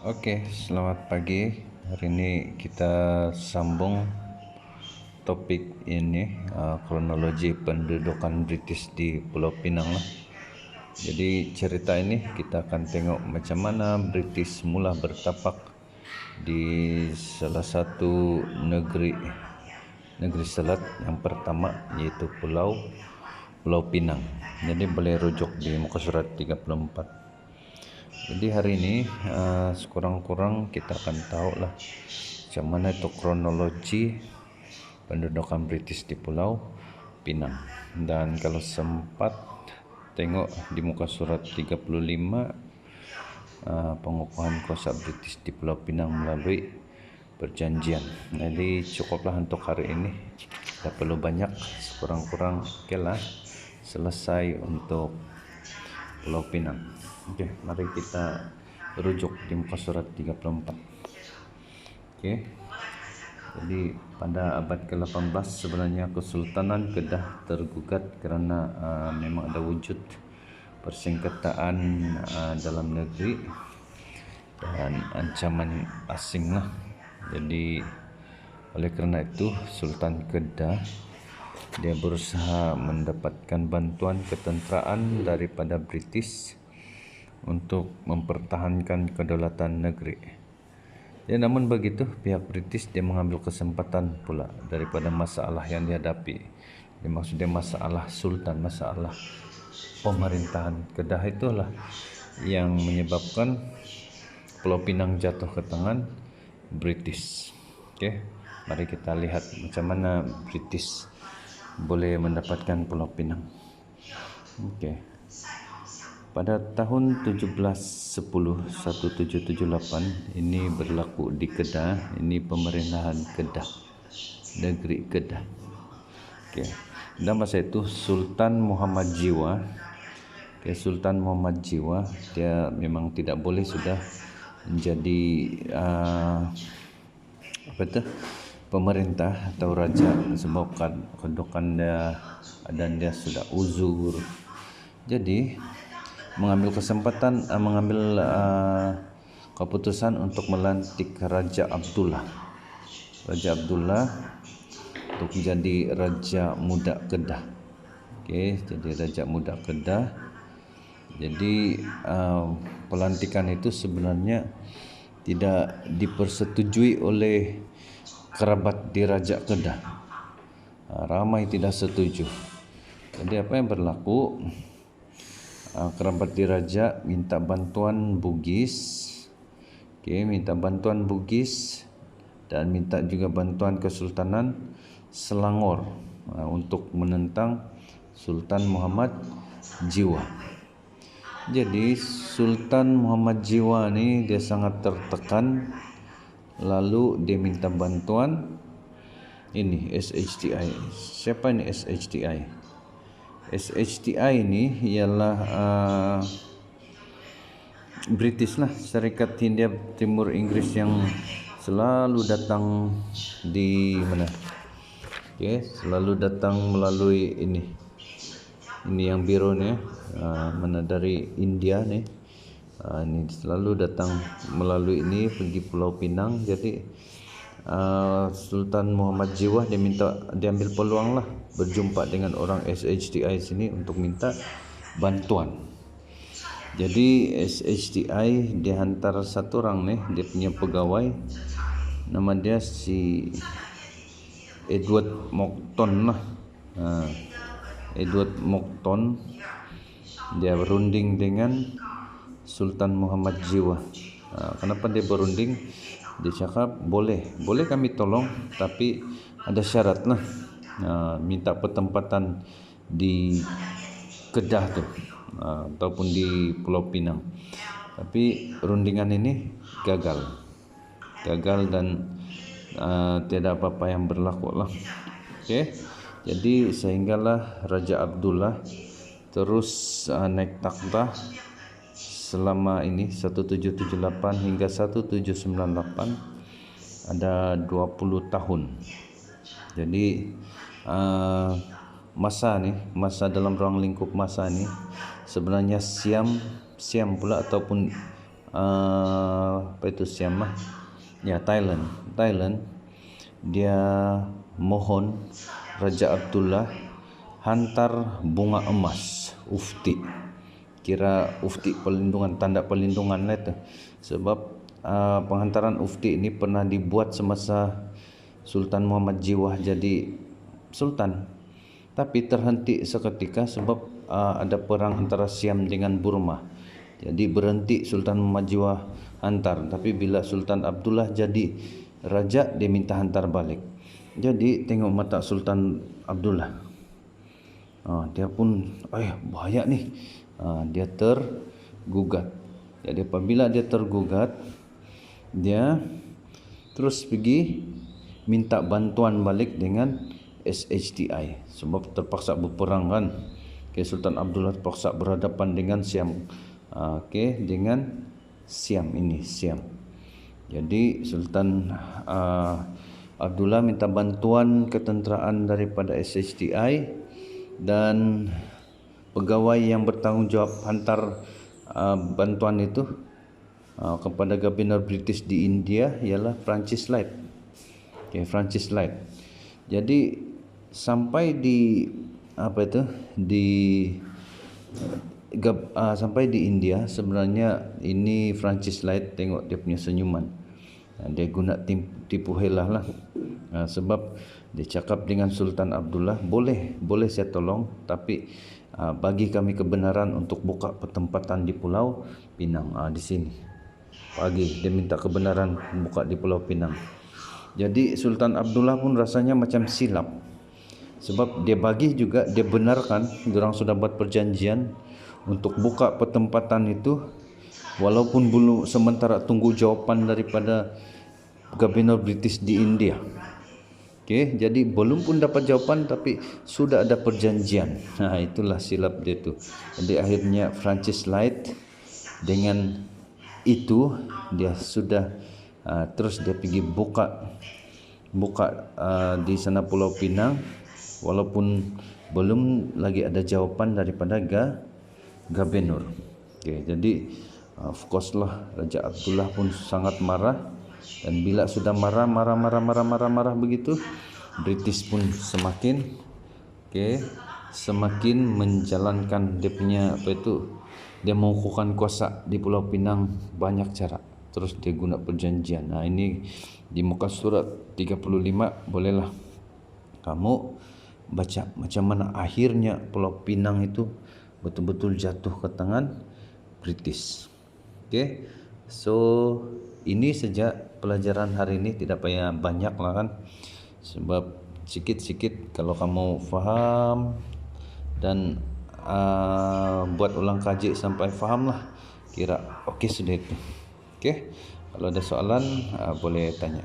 Oke, selamat pagi. Hari ini kita sambung topik ini, kronologi pendudukan British di Pulau Pinang lah. Jadi cerita ini kita akan tengok macam mana British mula bertapak di salah satu negeri selat yang pertama, yaitu Pulau Pinang. Jadi boleh rujuk di muka surat 34. Jadi hari ini sekurang-kurang kita akan tahu lah macam mana itu kronologi pendudukan British di Pulau Pinang. Dan kalau sempat tengok di muka surat 35, pengukuhan kuasa British di Pulau Pinang melalui perjanjian. Jadi cukuplah untuk hari ini, tak perlu banyak, sekurang-kurang okeylah selesai untuk Pulau Pinang. Okey, mari kita rujuk di muka surat 34. Okey. Jadi pada abad ke-18 sebenarnya Kesultanan Kedah tergugat kerana memang ada wujud persengketaan dalam negeri dan ancaman asing lah. Jadi oleh kerana itu Sultan Kedah dia berusaha mendapatkan bantuan ketenteraan daripada British untuk mempertahankan kedaulatan negeri. Ya, namun begitu pihak British dia mengambil kesempatan pula daripada masalah yang dihadapi. Maksudnya masalah sultan, masalah pemerintahan Kedah itulah yang menyebabkan Pulau Pinang jatuh ke tangan British. Okey, mari kita lihat macam mana British boleh mendapatkan Pulau Pinang. Okey. Pada tahun 1778 ini berlaku di Kedah, ini pemerintahan Kedah, negeri Kedah. Okey. Dan masa itu Sultan Muhammad Jiwa, Sultan Muhammad Jiwa dia memang tidak boleh sudah menjadi pemerintah atau raja sebab kedudukan dia dan dia sudah uzur. Jadi mengambil keputusan untuk melantik Raja Abdullah untuk menjadi Raja Muda Kedah. Okey, jadi Raja Muda Kedah. Jadi pelantikan itu sebenarnya tidak dipersetujui oleh kerabat diraja Kedah. Ramai tidak setuju. Jadi apa yang berlaku? Kerabat diraja minta bantuan Bugis, minta bantuan Bugis dan minta juga bantuan Kesultanan Selangor untuk menentang Sultan Muhammad Jiwa. Jadi Sultan Muhammad Jiwa ni dia sangat tertekan, lalu dia minta bantuan ini SHTI. Siapa ini SHTI? SHTI ini ialah British lah, Syarikat Hindia Timur Inggeris yang selalu datang di mana? Selalu datang melalui ini yang biru ni, mana dari India ni. Ini selalu datang melalui ini pergi Pulau Pinang. Jadi Sultan Muhammad Jiwa dia ambil peluang lah berjumpa dengan orang SHTI sini untuk minta bantuan. Jadi SHTI dia hantar satu orang ni, dia punya pegawai, nama dia si Edward Monckton lah. Edward Monckton dia berunding dengan Sultan Muhammad Jiwa. Kenapa dia berunding? Dia cakap boleh kami tolong, tapi ada syarat lah. Minta pertempatan di Kedah tu ataupun di Pulau Pinang. Tapi rundingan ini gagal dan tiada apa-apa yang berlaku lah. Okey. Jadi sehinggalah Raja Abdullah terus naik takhta selama ini 1778 hingga 1798, ada 20 tahun. Jadi masa dalam ruang lingkup masa ni sebenarnya siam pula ataupun apa itu Siam mah? Ya, Thailand dia mohon Raja Abdullah hantar bunga emas ufti. Kira ufti perlindungan, tanda perlindungan lah itu. Sebab penghantaran ufti ini pernah dibuat semasa Sultan Muhammad Jiwah jadi sultan, tapi terhenti seketika sebab ada perang antara Siam dengan Burma. Jadi berhenti Sultan Muhammad Jiwah hantar, tapi bila Sultan Abdullah jadi raja dia minta hantar balik. Jadi tengok mata Sultan Abdullah, dia pun bahaya nih, dia tergugat. Jadi apabila dia tergugat, dia terus pergi minta bantuan balik dengan SHTI sebab terpaksa berperang kan. Sultan Abdullah terpaksa berhadapan dengan Siam. Dengan Siam. Jadi Sultan Abdullah minta bantuan ketenteraan daripada SHTI, dan pegawai yang bertanggungjawab hantar bantuan itu kepada Gubernur British di India ialah Francis Light. Francis Light. Jadi sampai di sampai di India, sebenarnya ini Francis Light, tengok dia punya senyuman. Dia guna tipu helah lah. Sebab dia cakap dengan Sultan Abdullah, boleh saya tolong, tapi bagi kami kebenaran untuk buka pertempatan di Pulau Pinang. Di sini pagi dia minta kebenaran buka di Pulau Pinang. Jadi Sultan Abdullah pun rasanya macam silap, sebab dia bagi juga, dia benarkan diorang sudah buat perjanjian untuk buka pertempatan itu, walaupun belum, sementara tunggu jawapan daripada Gubernur British di India. Jadi belum pun dapat jawapan tapi sudah ada perjanjian. Itulah silap dia tu. Jadi akhirnya Francis Light dengan itu dia sudah terus dia pergi buka di sana Pulau Pinang, walaupun belum lagi ada jawapan daripada Gubernur. Jadi of course lah Raja Abdullah pun sangat marah, dan bila sudah marah begitu, British pun semakin menjalankan dia punya dia mengukuhkan kuasa di Pulau Pinang banyak cara. Terus dia guna perjanjian. Ini di muka surat 35, bolehlah kamu baca macam mana akhirnya Pulau Pinang itu betul-betul jatuh ke tangan British. So ini saja pelajaran hari ini, tidak payah banyak lah kan, sebab sikit-sikit kalau kamu faham dan buat ulang kaji sampai faham lah, kira okey sudah itu. Kalau ada soalan boleh tanya.